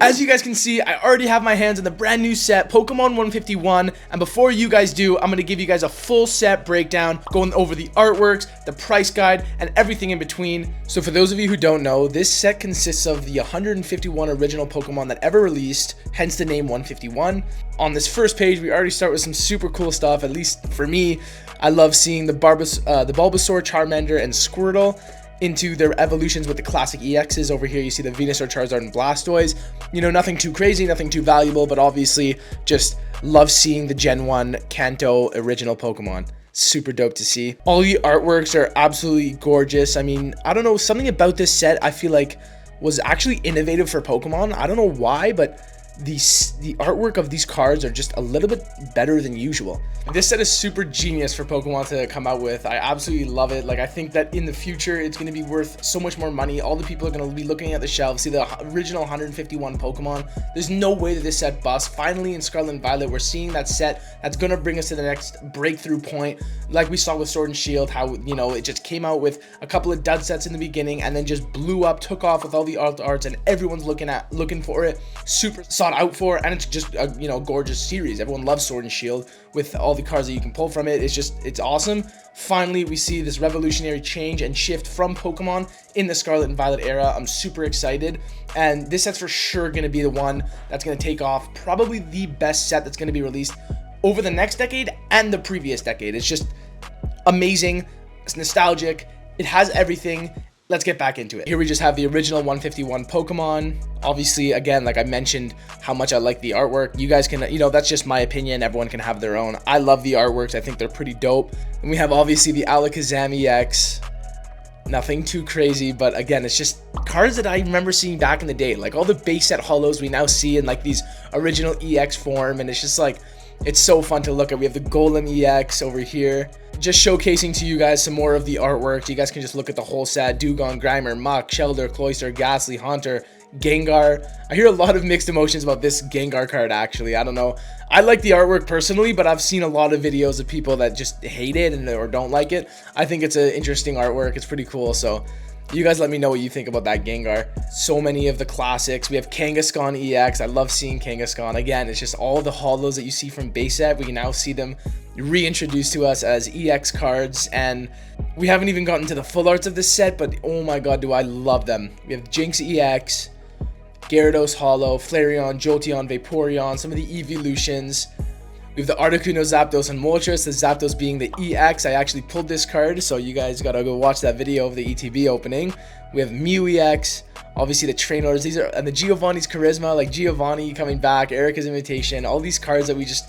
As you guys can see, I already have my hands on the brand new set, Pokemon 151, and before you guys do, I'm going to give you guys a full set breakdown, going over the artworks, the price guide, and everything in between. So for those of you who don't know, this set consists of the 151 original Pokemon that ever released, hence the name 151. On this first page, we already start with some super cool stuff, at least for me. I love seeing the Bulbasaur, Charmander, and Squirtle into their evolutions with the classic EXs. Over here you see the Venusaur, Charizard, and Blastoise. You know, nothing too crazy, nothing too valuable, but obviously just love seeing the Gen 1 Kanto original Pokemon. Super dope to see. All the artworks are absolutely gorgeous. I mean, I don't know, something about this set I feel like was actually innovative for Pokemon. I don't know why, but the artwork of these cards are just a little bit better than usual. This set is super genius for Pokemon to come out with. I absolutely love it. Like, I think that in the future it's going to be worth so much more money. All the people are going to be looking at the shelves, see the original 151 Pokemon. There's no way that this set busts. Finally in Scarlet and Violet, we're seeing that set that's going to bring us to the next breakthrough point, like we saw with Sword and Shield, how, you know, it just came out with a couple of dud sets in the beginning and then just blew up, took off with all the arts, and everyone's looking for it, super sought out for, and it's just a, you know, gorgeous series. Everyone loves Sword and Shield with all the cards that you can pull from it. It's awesome. Finally, we see this revolutionary change and shift from Pokemon in the Scarlet and Violet era. I'm super excited, and this set's for sure going to be the one that's going to take off, probably the best set that's going to be released over the next decade and the previous decade. It's just amazing. It's nostalgic. It has everything. Let's get back into it. Here we just have the original 151 Pokemon. Obviously, again, like I mentioned, how much I like the artwork. You guys can, you know, that's just my opinion. Everyone can have their own. I love the artworks. I think they're pretty dope. And we have obviously the Alakazam EX. Nothing too crazy, but again, it's just cards that I remember seeing back in the day. Like all the base set holos we now see in like these original EX form, and it's just like, it's so fun to look at. We have the Golem EX over here, just showcasing to you guys some more of the artwork. You guys can just look at the whole set. Dugong, Grimer, Muk, Shelter, Cloyster, Ghastly, Haunter, Gengar. I hear a lot of mixed emotions about this Gengar card, actually. I don't know. I like the artwork personally, but I've seen a lot of videos of people that just hate it or don't like it. I think it's an interesting artwork. It's pretty cool, so you guys let me know what you think about that Gengar. So many of the classics. We have Kangaskhan EX. I love seeing Kangaskhan. Again, it's just all the holos that you see from base set. We can now see them reintroduced to us as EX cards, and we haven't even gotten to the full arts of this set, but oh my god, do I love them. We have Jynx EX, Gyarados Holo, Flareon, Jolteon, Vaporeon, some of the evolutions. We have the Articuno, Zapdos, and Moltres, the Zapdos being the EX. I actually pulled this card, so you guys gotta go watch that video of the ETB opening. We have Mew EX, obviously the Trainers, these are, and the Giovanni's Charisma, like Giovanni coming back, Erica's Invitation, all these cards that we just,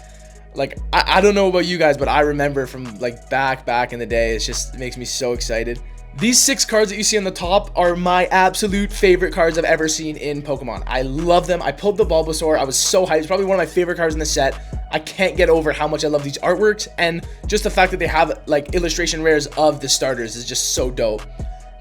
like, I don't know about you guys, but I remember from like back in the day. It's just, it makes me so excited. These 6 cards that you see on the top are my absolute favorite cards I've ever seen in Pokemon. I love them. I pulled the Bulbasaur. I was so hyped. It's probably one of my favorite cards in the set. I can't get over how much I love these artworks, and just the fact that they have like illustration rares of the starters is just so dope.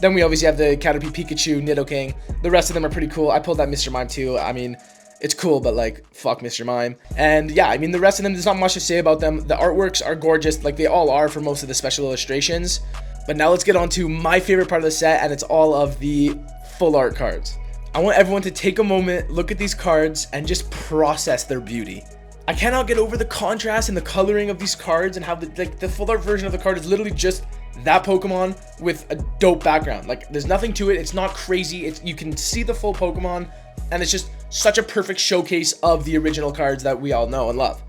Then we obviously have the Caterpie, Pikachu, Nidoking. The rest of them are pretty cool. I pulled that Mr. Mime too. I mean, it's cool, but like, fuck Mr. Mime. And yeah, I mean, the rest of them, there's not much to say about them. The artworks are gorgeous, like they all are for most of the special illustrations. But now let's get on to my favorite part of the set, and it's all of the full art cards. I want everyone to take a moment, look at these cards, and just process their beauty. I cannot get over the contrast and the coloring of these cards, and how the full art version of the card is literally just that Pokemon with a dope background. Like, there's nothing to it. It's not crazy. You can see the full Pokemon, and it's just such a perfect showcase of the original cards that we all know and love.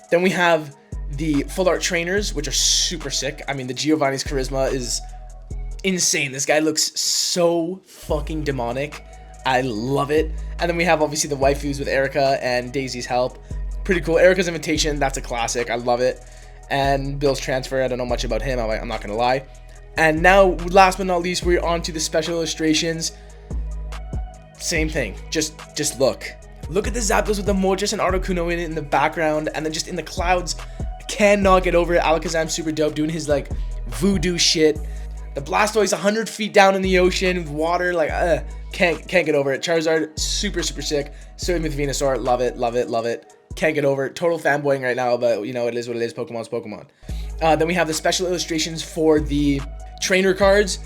Then we have the full art trainers, which are super sick. I mean, the Giovanni's Charisma is insane. This guy looks so fucking demonic. I love it. And then we have obviously the waifus with Erica and Daisy's Help. Pretty cool. Erica's Invitation, that's a classic. I love it. And Bill's Transfer, I don't know much about him, I'm not gonna lie. And now, last but not least, we're on to the special illustrations. Same thing. Just look. Look at the Zapdos with the Moltres and Articuno in it in the background, and then just in the clouds. Cannot get over it. Alakazam super dope, doing his like voodoo shit. The Blastoise 100 feet down in the ocean with water, like can't get over it. Charizard super sick. Same with Venusaur, love it. Can't get over it. Total fanboying right now, but you know, it is what it is. Pokemon's Pokemon. Then we have the special illustrations for the trainer cards.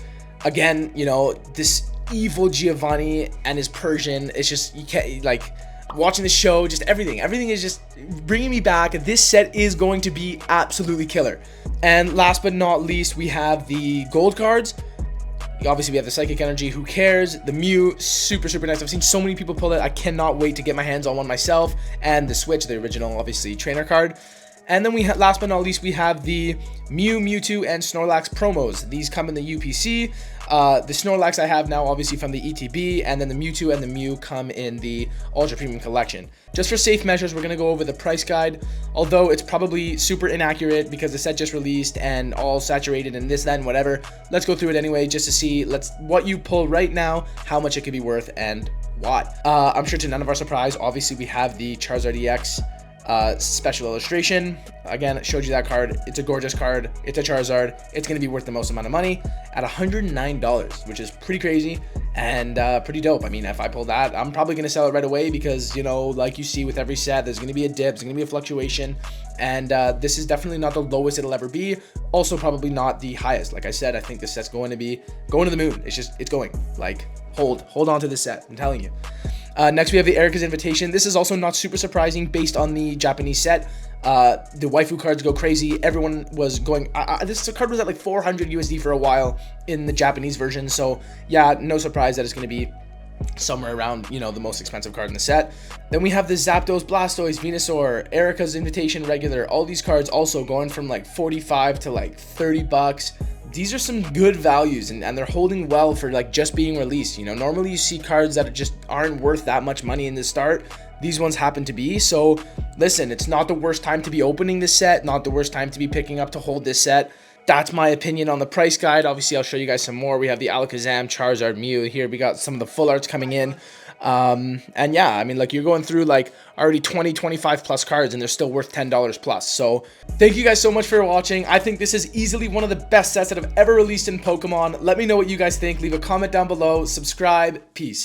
Again, you know, this evil Giovanni and his Persian. It's just, you can't, like, watching the show, just everything. Everything is just bringing me back. This set is going to be absolutely killer. And last but not least, we have the gold cards. Obviously, we have the Psychic Energy, who cares? The Mew, super, super nice. I've seen so many people pull it. I cannot wait to get my hands on one myself. And the Switch, the original, obviously, trainer card. And then last but not least, we have the Mew, Mewtwo, and Snorlax promos. These come in the UPC. The Snorlax I have now, obviously, from the ETB, and then the Mewtwo and the Mew come in the Ultra Premium Collection. Just for safe measures, we're going to go over the price guide, although it's probably super inaccurate because the set just released and all saturated and this, that, and whatever. Let's go through it anyway just to see what you pull right now, how much it could be worth, and why. I'm sure to none of our surprise, obviously, we have the Charizard EX special illustration. Again, I showed you that card. It's a gorgeous card. It's a Charizard. It's going to be worth the most amount of money at $109, which is pretty crazy and pretty dope. I mean, if I pull that, I'm probably going to sell it right away because, you know, like you see with every set, there's going to be a dip, there's going to be a fluctuation, and this is definitely not the lowest it'll ever be. Also, probably not the highest. Like I said, I think this set's going to the moon. It's going. Like, hold on to this set. I'm telling you. Next, we have the Erica's Invitation. This is also not super surprising based on the Japanese set. The waifu cards go crazy. Everyone was going... this card was at like 400 USD for a while in the Japanese version. So, yeah, no surprise that it's going to be somewhere around, you know, the most expensive card in the set. Then we have the Zapdos, Blastoise, Venusaur, Erica's Invitation Regular. All these cards also going from like 45 to like 30 bucks. These are some good values, and they're holding well for like just being released. You know, normally you see cards that just aren't worth that much money in the start. These ones happen to be. So listen, it's not the worst time to be opening this set, not the worst time to be picking up to hold this set. That's my opinion on the price guide. Obviously, I'll show you guys some more. We have the Alakazam, Charizard, Mew. Here we got some of the full arts coming in. And yeah, I mean, like, you're going through like already 25 plus cards, and they're still worth $10 plus. So thank you guys so much for watching. I think this is easily one of the best sets that have ever released in Pokemon. Let me know what you guys think. Leave a comment down below. Subscribe. Peace.